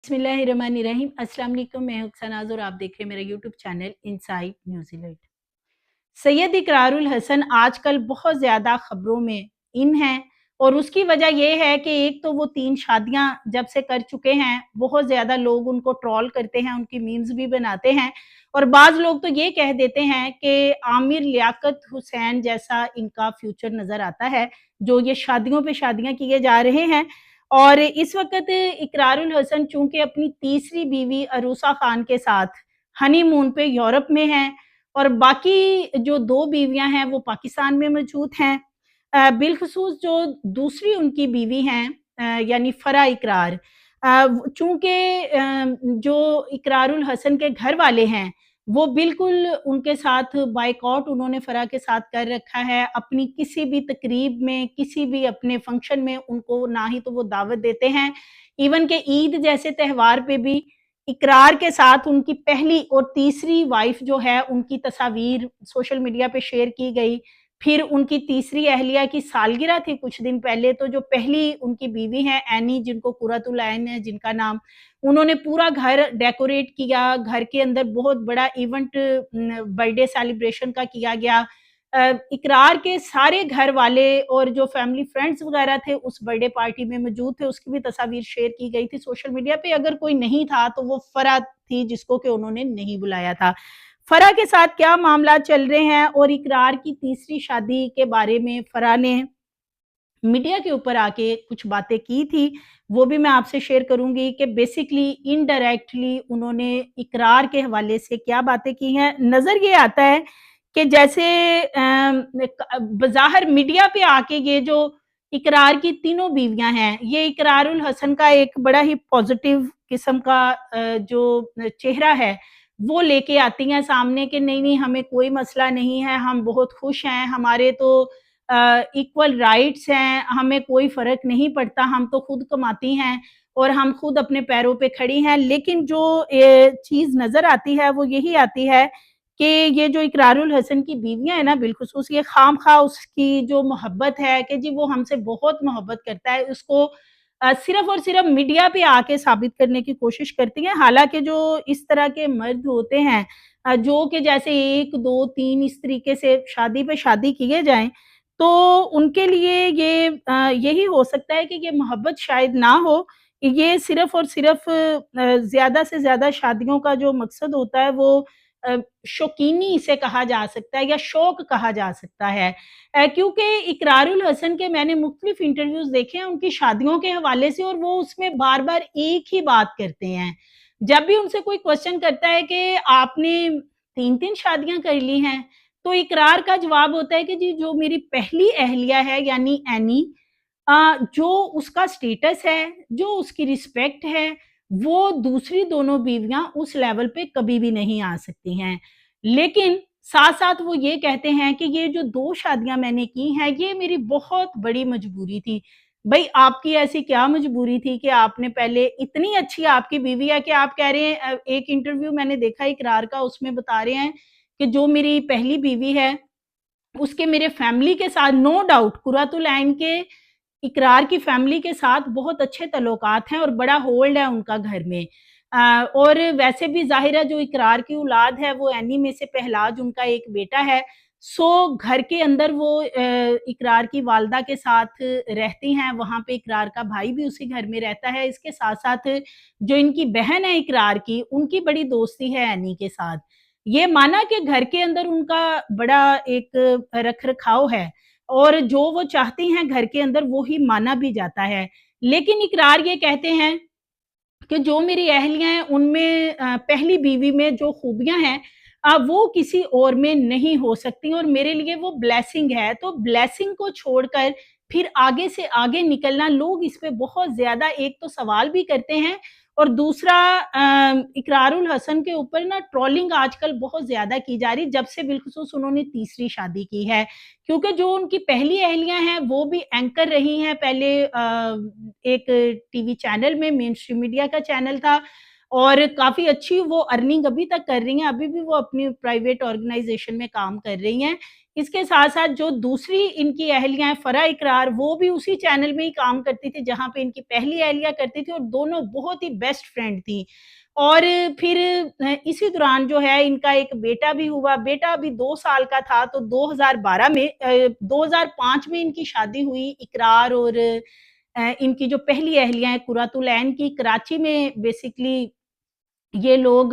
बिस्मिल्लाहिर्रहमानिर्रहीम। अस्सलाम वालेकुम। मैं हूं सनाज और आप देख रहे हैं मेरा YouTube channel inside New Zealand. Syed Iqrarul Hasan आजकल बहुत ज़्यादा खबरों में इन हैं और उसकी वजह ये है कि एक तो वो 3 शादियाँ जब से कर चुके हैं, बहुत ज़्यादा लोग उनको ट्रोल करते हैं, उनकी मीम्स भी बनाते हैं और बाज़ लोग तो ये कह देते हैं कि आमिर लियाकत हुसैन जैसा इनका फ्यूचर नज़र आता है, जो ये शादियों पे शादियाँ किए जा रहे हैं। और इस वक़्त इकरारुल हसन चूँकि अपनी तीसरी बीवी अरूसा खान के साथ हनीमून पे यूरोप में हैं और बाकी जो 2 बीवियाँ हैं वो पाकिस्तान में मौजूद हैं। बिलख़ुसूस जो दूसरी उनकी बीवी हैं यानी फ़रा इकरार, चूँकि जो इकरारुल हसन के घर वाले हैं, वो बिल्कुल उनके साथ बायकॉट उन्होंने फ़रा के साथ कर रखा है। अपनी किसी भी तकरीब में, किसी भी अपने फंक्शन में उनको ना ही तो वो दावत देते हैं, इवन कि ईद जैसे त्योहार पे भी इकरार के साथ उनकी पहली और तीसरी वाइफ़ जो है, उनकी तस्वीर सोशल मीडिया पे शेयर की गई। फिर उनकी तीसरी अहलिया की सालगिरह थी कुछ दिन पहले, तो जो पहली उनकी बीवी हैं एनी, जिनको कुर्रतुल ऐन है जिनका नाम, उन्होंने पूरा घर डेकोरेट किया, घर के अंदर बहुत बड़ा इवेंट बर्थडे सेलिब्रेशन का किया गया। इकरार के सारे घर वाले और जो फैमिली फ्रेंड्स वगैरह थे उस बर्थडे पार्टी में मौजूद थे, उसकी भी तस्वीर शेयर की गई थी सोशल मीडिया पे। अगर कोई नहीं था तो वो फ़रा थी जिसको कि उन्होंने नहीं बुलाया था। फ़रा के साथ क्या मामला चल रहे हैं और इकरार की तीसरी शादी के बारे में फ़रा ने मीडिया के ऊपर आके कुछ बातें की थी, वो भी मैं आपसे शेयर करूँगी कि बेसिकली इनडायरेक्टली उन्होंने इकरार के हवाले से क्या बातें की हैं। नज़र ये आता है कि जैसे बज़ाहिर मीडिया पे आके ये जो इकरार की तीनों बीवियाँ हैं, ये इकरारुल हसन का एक बड़ा ही पॉज़िटिव किस्म का जो चेहरा है, वो लेके आती हैं सामने कि नहीं-नहीं हमें कोई मसला नहीं है, हम बहुत खुश हैं, हमारे तो इक्वल राइट्स हैं, हमें कोई फ़र्क नहीं पड़ता, हम तो खुद कमाती हैं और हम खुद अपने पैरों पे खड़ी हैं। लेकिन जो चीज़ नज़र आती है वो यही आती है कि ये जो इकरारुल हसन की बीवियाँ हैं ना, बिलख़ुसूस ये ख़ामख़ा उसकी जो मोहब्बत है कि जी वो हमसे बहुत मोहब्बत करता है, उसको सिर्फ़ और सिर्फ़ मीडिया पे आके साबित करने की कोशिश करती हैं। हालाँकि जो इस तरह के मर्द होते हैं जो कि जैसे 1, 2, 3 इस तरीके से शादी पे शादी किए जाएँ, तो उनके लिए ये यही हो सकता है कि ये मोहब्बत शायद ना हो, ये सिर्फ़ और सिर्फ़ ज़्यादा से ज़्यादा शादियों का जो मकसद होता है वो अ, शौकीनी इसे कहा जा सकता है या शौक कहा जा सकता है। क्योंकि इकरारुल हसन के मैंने मुख्तलिफ इंटरव्यूज़ देखे हैं उनकी शादियों के हवाले से और वो उसमें बार-बार एक ही बात करते हैं। जब भी उनसे कोई क्वेश्चन करता है कि आपने 3-3 शादियाँ कर ली हैं, तो इकरार का जवाब होता है कि जी जो मेरी पहली अहलिया है यानी एनी, जो उसका स्टेटस है, जो उसकी रिस्पेक्ट है, वो दूसरी दोनों बीवियाँ उस लेवल पे कभी भी नहीं आ सकती हैं। लेकिन साथ-साथ वो ये कहते हैं कि ये जो 2 शादियाँ मैंने की हैं, ये मेरी बहुत बड़ी मजबूरी थी। भई आपकी ऐसी क्या मजबूरी थी कि आपने पहले इतनी अच्छी आपकी बीवी है कि आप कह रहे हैं एक इंटरव्यू मैंने देखा इकरार का, उसमें बता रहे हैं कि जो मेरी पहली बीवी है, उसके मेरे फैमिली के साथ नो डाउट कुर्रतुल ऐन के इकरार की फैमिली के साथ बहुत अच्छे तल्लुकात हैं और बड़ा होल्ड है उनका घर में। और वैसे भी ज़ाहिर है जो इकरार की औलाद है वो एनी में से पहलाज उनका एक बेटा है। सो घर के अंदर वो इकरार की वालिदा के साथ रहती हैं, वहाँ पे इकरार का भाई भी उसी घर में रहता है। इसके साथ-साथ जो इनकी बहन है इकरार की, उनकी बड़ी दोस्ती है एनी के साथ। ये माना कि घर के अंदर उनका बड़ा एक रख-रखाव है और जो वो चाहती हैं घर के अंदर वो ही माना भी जाता है। लेकिन इकरार ये कहते हैं कि जो मेरी अहलियाँ हैं उनमें पहली बीवी में जो खूबियाँ हैं वो किसी और में नहीं हो सकती और मेरे लिए वो ब्लेसिंग है। तो ब्लेसिंग को छोड़कर फिर आगे से आगे निकलना लोग इस पे बहुत ज़्यादा एक तो सवाल भी करते हैं और दूसरा इकरारुल हसन के ऊपर ना ट्रोलिंग आजकल बहुत ज़्यादा की जा रही जब से बिलख़ुसूस उन्होंने तीसरी शादी की है। क्योंकि जो उनकी पहली अहलियाँ हैं वो भी एंकर रही हैं पहले एक टीवी चैनल में मेन स्ट्रीम मीडिया का चैनल था और काफ़ी अच्छी वो अर्निंग अभी तक कर रही हैं, अभी भी वो अपनी प्राइवेट ऑर्गेनाइज़ेशन में काम कर रही हैं। اس کے ساتھ ساتھ جو دوسری ان کی اہلیہ ہیں فرح اقرار، وہ بھی اسی چینل میں ہی کام کرتی تھی جہاں پہ ان کی پہلی اہلیہ کرتی تھی، اور دونوں بہت ہی بیسٹ فرینڈ تھیں۔ اور پھر اسی دوران جو ہے ان کا ایک بیٹا بھی ہوا، بیٹا ابھی 2 سال کا تھا، تو 2012 میں 2005 میں ان کی شادی ہوئی اقرار اور ان کی جو پہلی اہلیہ ہیں قرۃ العین کی۔ کراچی میں بیسیکلی یہ لوگ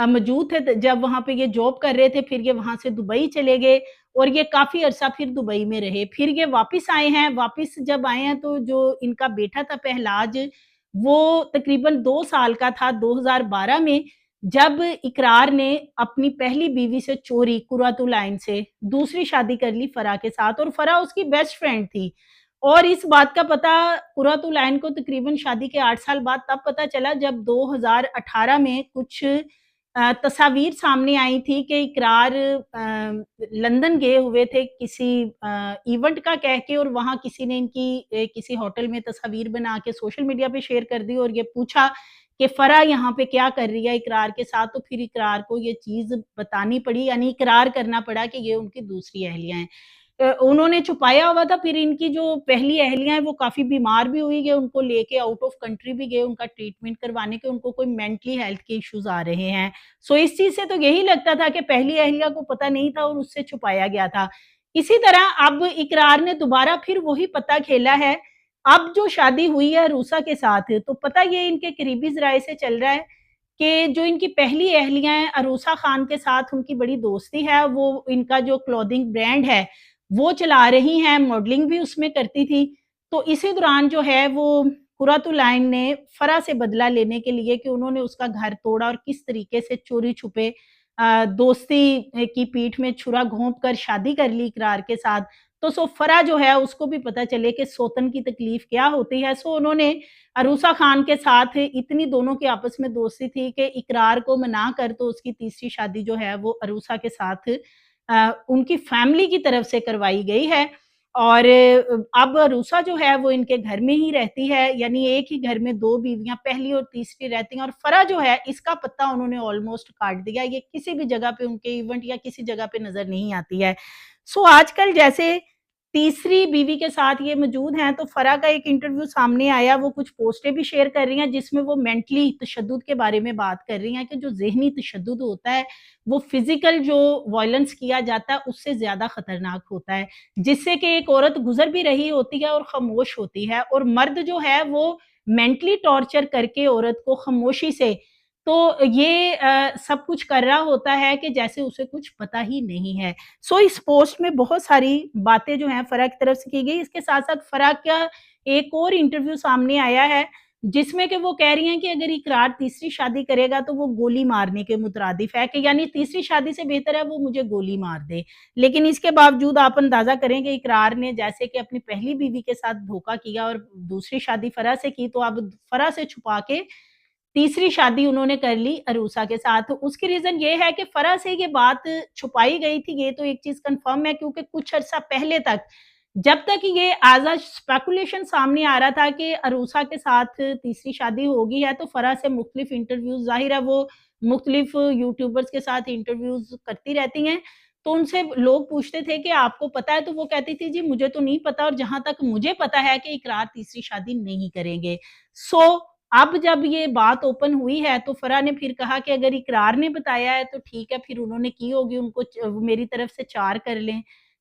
موجود تھے جب وہاں پہ یہ جاب کر رہے تھے، پھر یہ وہاں سے دبئی چلے گئے اور یہ کافی عرصہ پھر دبئی میں رہے، پھر یہ واپس آئے ہیں۔ واپس جب آئے ہیں تو جو ان کا بیٹا تھا پہلاج، وہ تقریباً 2 سال کا تھا 2012 میں، جب اقرار نے اپنی پہلی بیوی سے چوری قرۃ العین سے دوسری شادی کر لی فرح کے ساتھ، اور فرح اس کی بیسٹ فرینڈ تھی۔ اور اس بات کا پتہ قرۃ العین کو تقریباً شادی کے 8 سال بعد تب پتہ چلا جب 2018 میں کچھ تصاویر سامنے آئی تھی کہ اقرار لندن گئے ہوئے تھے کسی ایونٹ کا کہہ کے، اور وہاں کسی نے ان کی کسی ہوٹل میں تصاویر بنا کے سوشل میڈیا پہ شیئر کر دی، اور یہ پوچھا کہ فرح یہاں پہ کیا کر رہی ہے اقرار کے ساتھ، تو پھر اقرار کو یہ چیز بتانی پڑی، یعنی اقرار کرنا پڑا کہ یہ ان کی دوسری اہلیہ ہیں۔ انہوں نے چھپایا ہوا تھا، پھر ان کی جو پہلی اہلیہ ہیں وہ کافی بیمار بھی ہوئی، کہ ان کو لے کے آؤٹ آف کنٹری بھی گئے ان کا ٹریٹمنٹ کروانے کے، ان کو کوئی مینٹلی ہیلتھ کے ایشوز آ رہے ہیں۔ سو اس چیز سے تو یہی لگتا تھا کہ پہلی اہلیہ کو پتہ نہیں تھا اور اس سے چھپایا گیا تھا۔ اسی طرح اب اقرار نے دوبارہ پھر وہی پتہ کھیلا ہے، اب جو شادی ہوئی ہے عروسہ کے ساتھ، تو پتہ یہ ان کے قریبی ذرائع سے چل رہا ہے کہ جو ان کی پہلی اہلیہ ہیں عروسہ خان کے ساتھ ان کی بڑی دوستی ہے، وہ ان کا جو کلودنگ برانڈ ہے وہ چلا رہی ہیں، ماڈلنگ بھی اس میں کرتی تھی۔ تو اسی دوران جو ہے وہ قرۃ العین نے فرح سے بدلہ لینے کے لیے کہ انہوں نے اس کا گھر توڑا اور کس طریقے سے چوری چھپے دوستی کی پیٹھ میں چھرا گھونپ کر شادی کر لی اقرار کے ساتھ، تو سو فرح جو ہے اس کو بھی پتہ چلے کہ سوتن کی تکلیف کیا ہوتی ہے، سو انہوں نے عروسہ خان کے ساتھ اتنی دونوں کے آپس میں دوستی تھی کہ اقرار کو منا کر تو اس کی تیسری شادی جو ہے وہ عروسہ کے ساتھ ان کی فیملی کی طرف سے کروائی گئی ہے۔ اور اب عروسہ جو ہے وہ ان کے گھر میں ہی رہتی ہے، یعنی ایک ہی گھر میں 2 بیویاں پہلی اور تیسری رہتی ہیں، اور فرح جو ہے اس کا پتہ انہوں نے آلموسٹ کاٹ دیا، یہ کسی بھی جگہ پہ ان کے ایونٹ یا کسی جگہ پہ نظر نہیں آتی ہے۔ سو آج کل جیسے تیسری بیوی کے ساتھ یہ موجود ہیں، تو فرح کا ایک انٹرویو سامنے آیا، وہ کچھ پوسٹیں بھی شیئر کر رہی ہیں جس میں وہ مینٹلی تشدد کے بارے میں بات کر رہی ہیں کہ جو ذہنی تشدد ہوتا ہے وہ فزیکل جو وائلنس کیا جاتا ہے اس سے زیادہ خطرناک ہوتا ہے، جس سے کہ ایک عورت گزر بھی رہی ہوتی ہے اور خاموش ہوتی ہے، اور مرد جو ہے وہ مینٹلی ٹارچر کر کے عورت کو خاموشی سے تو یہ سب کچھ کر رہا ہوتا ہے کہ جیسے اسے کچھ پتہ ہی نہیں ہے۔ سو اس پوسٹ میں بہت ساری باتیں جو ہیں فرح کی طرف سے کی گئی، اس کے ساتھ ساتھ فرح کا ایک اور انٹرویو سامنے آیا ہے جس میں کہ وہ کہہ رہی ہیں کہ اگر اقرار تیسری شادی کرے گا تو وہ گولی مارنے کے مترادف ہے، کہ یعنی تیسری شادی سے بہتر ہے وہ مجھے گولی مار دے۔ لیکن اس کے باوجود آپ اندازہ کریں کہ اقرار نے جیسے کہ اپنی پہلی بیوی کے ساتھ دھوکہ کیا اور دوسری شادی فرح سے کی، تو اب فرح سے چھپا کے تیسری شادی انہوں نے کر لی عروسہ کے ساتھ۔ اس کی ریزن یہ ہے کہ فرح سے یہ بات چھپائی گئی تھی، یہ تو ایک چیز کنفرم ہے، کیونکہ کچھ عرصہ پہلے تک جب تک یہ ایز اے اسپیکولیشن سامنے آ رہا تھا کہ عروسہ کے ساتھ تیسری شادی ہوگی ہے، تو فرح سے مختلف انٹرویوز، ظاہر ہے وہ مختلف یوٹیوبرز کے ساتھ انٹرویوز کرتی رہتی ہیں، تو ان سے لوگ پوچھتے تھے کہ آپ کو پتہ ہے، تو وہ کہتی تھی جی مجھے تو نہیں پتا، اور جہاں تک مجھے پتا ہے کہ اقرار تیسری شادی نہیں کریں گے۔ سو اب جب یہ بات اوپن ہوئی ہے تو فرح نے پھر کہا کہ اگر اقرار نے بتایا ہے تو ٹھیک ہے، پھر انہوں نے کی ہوگی، ان کو میری طرف سے 4 کر لیں۔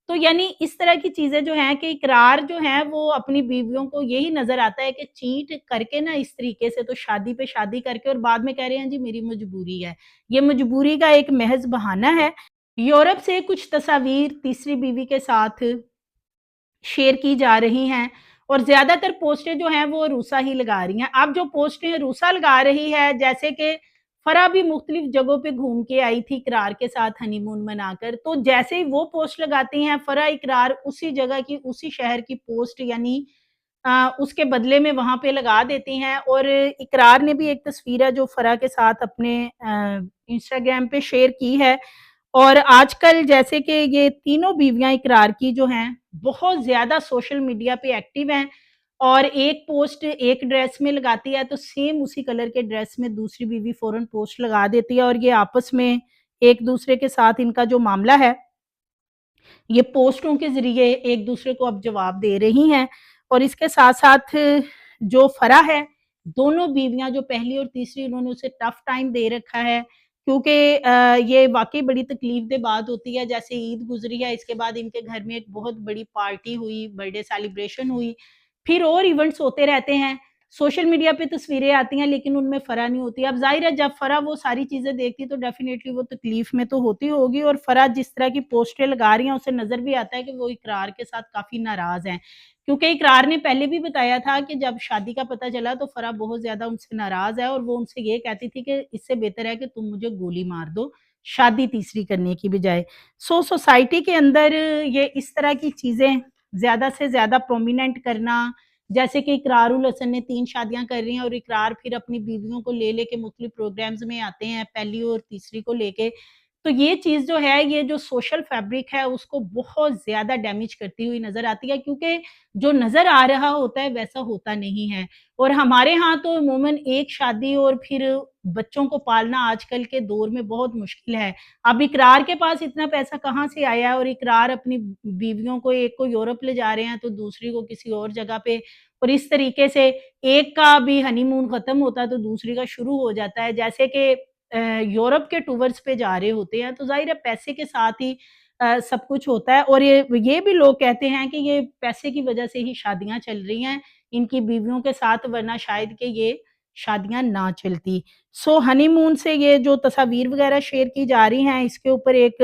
تو یعنی اس طرح کی چیزیں جو ہیں کہ اقرار جو ہیں وہ اپنی بیویوں کو یہی نظر آتا ہے کہ چیٹ کر کے نا اس طریقے سے، تو شادی پہ شادی کر کے، اور بعد میں کہہ رہے ہیں جی میری مجبوری ہے۔ یہ مجبوری کا ایک محض بہانہ ہے۔ یورپ سے کچھ تصاویر تیسری بیوی کے ساتھ شیئر کی جا رہی ہیں، اور زیادہ تر پوسٹیں جو ہیں وہ عروسہ ہی لگا رہی ہیں۔ اب جو پوسٹیں عروسہ لگا رہی ہے، جیسے کہ فرح بھی مختلف جگہوں پہ گھوم کے آئی تھی اقرار کے ساتھ ہنی مون منا کر، تو جیسے ہی وہ پوسٹ لگاتی ہیں فرح، اقرار اسی جگہ کی اسی شہر کی پوسٹ یعنی اس کے بدلے میں وہاں پہ لگا دیتی ہیں۔ اور اقرار نے بھی ایک تصویر ہے جو فرح کے ساتھ اپنے انسٹاگرام پہ شیئر کی ہے، اور آج کل جیسے کہ یہ تینوں بیویاں اقرار کی جو ہیں بہت زیادہ سوشل میڈیا پہ ایکٹیو ہیں، اور ایک پوسٹ ایک ڈریس میں لگاتی ہے تو سیم اسی کلر کے ڈریس میں دوسری بیوی فوراً پوسٹ لگا دیتی ہے، اور یہ آپس میں ایک دوسرے کے ساتھ ان کا جو معاملہ ہے ये पोस्टों के ज़रिए एक दूसरे को अब जवाब दे रही हैं। और इसके साथ-साथ जो फ़रा है, दोनों बीवियाँ जो पहली और तीसरी, उन्होंने उसे टफ़ टाइम दे रखा है, क्योंकि ये वाक़ई बड़ी तकलीफ़देह बात होती है। जैसे ईद गुज़री है, इसके बाद इनके घर में एक बहुत बड़ी पार्टी हुई, बर्थडे सेलिब्रेशन हुई, फिर और इवेंट्स होते रहते हैं। सोशल मीडिया पे तस्वीरें आती हैं, लेकिन उनमें फ़रा नहीं होती। अब ज़ाहिर है, जब फ़रा वो सारी चीज़ें देखती तो डेफ़िनेटली वो तकलीफ़ में तो होती होगी, और फ़रा जिस तरह की पोस्टें लगा रही हैं, उसे नज़र भी आता है कि वो इकरार के साथ काफ़ी नाराज़ हैं। क्योंकि इकरार ने पहले भी बताया था कि जब शादी का पता चला तो फ़रा बहुत ज़्यादा उनसे नाराज़ है, और वो उनसे ये कहती थी कि इससे बेहतर है कि तुम मुझे गोली मार दो, शादी तीसरी करने की बजाय। सोसाइटी के अंदर ये इस तरह की चीज़ें ज़्यादा से ज़्यादा प्रोमिनेंट करना, जैसे कि इकरारुल हसन ने 3 शादियाँ कर रही हैं, और इकरार फिर अपनी बीवियों को ले-लेके मुख्तलिफ प्रोग्राम्स में आते हैं, पहली और तीसरी को लेके। तो ये चीज़ जो है, ये जो सोशल फैब्रिक है, उसको बहुत ज़्यादा डैमेज करती हुई नज़र आती है, क्योंकि जो नज़र आ रहा होता है, वैसा होता नहीं है। और हमारे यहाँ तो अमूमन एक शादी और फिर बच्चों को पालना आजकल के दौर में बहुत मुश्किल है। अब इकरार के पास इतना पैसा कहाँ से आया है, और इकरार अपनी बीवियों को, एक को यूरोप ले जा रहे हैं, तो दूसरी को किसी और जगह पे, और इस तरीके से एक का भी हनीमून खत्म होता है तो दूसरी का शुरू हो जाता है। जैसे कि यूरोप के टूर्स पे जा रहे होते हैं, तो ज़ाहिर है पैसे के साथ ही सब कुछ होता है, और ये भी लोग कहते हैं कि ये पैसे की वजह से ही शादियाँ चल रही हैं इनकी बीवियों के साथ, वरना शायद कि ये शादियाँ ना चलती। सो हनीमून से ये जो तस्वीर वगैरह शेयर की जा रही हैं, इसके ऊपर एक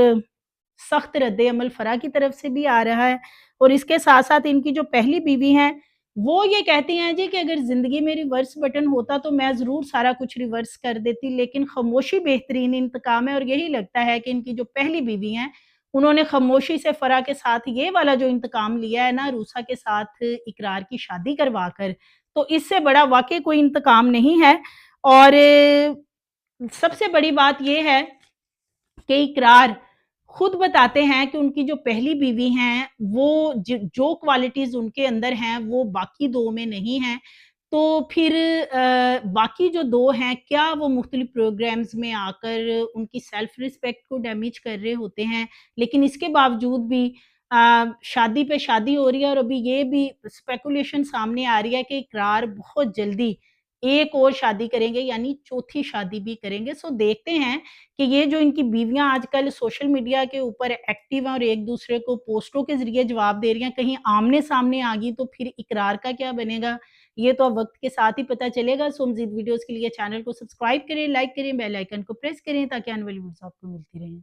सख्त रद्द-ए-अमल फ़रा की तरफ से भी आ रहा है, और इसके साथ-साथ इनकी जो पहली बीवी हैं, वो ये कहती हैं जी कि अगर ज़िंदगी में रिवर्स बटन होता तो मैं ज़रूर सारा कुछ रिवर्स कर देती, लेकिन खामोशी बेहतरीन इंतकाम है, और यही लगता है कि इनकी जो पहली बीवी हैं, उन्होंने खामोशी से फ़रा के साथ ये वाला जो इंतकाम लिया है ना, रूसा के साथ इकरार की शादी करवा कर, तो इससे बड़ा वाक़ई कोई इंतकाम नहीं है। और सबसे बड़ी बात ये है कि इकरार खुद बताते हैं कि उनकी जो पहली बीवी हैं, वो जो क्वालिटीज़ उनके अंदर हैं, वो बाकी 2 में नहीं हैं। तो फिर बाकी जो 2 हैं, क्या वो मुख्तलिफ प्रोग्राम्स में आकर उनकी सेल्फ रिस्पेक्ट को डैमेज कर रहे होते हैं? लेकिन इसके बावजूद भी शादी पे शादी हो रही है, और अभी ये भी स्पेकुलेशन सामने आ रही है कि इकरार बहुत जल्दी एक और शादी करेंगे, यानी चौथी शादी भी करेंगे। सो देखते हैं कि ये जो इनकी बीवियाँ आजकल सोशल मीडिया के ऊपर एक्टिव हैं, और एक-दूसरे को पोस्टों के ज़रिए जवाब दे रही हैं, कहीं आमने-सामने आ गई तो फिर इकरार का क्या बनेगा? ये तो अब वक़्त के साथ ही पता चलेगा। सो मज़ीद वीडियोज़ के लिए चैनल को सब्सक्राइब करें, लाइक करें, बेल आइकन को प्रेस करें, ताकि आने वाली वीडियोज़ आपको मिलती रहें।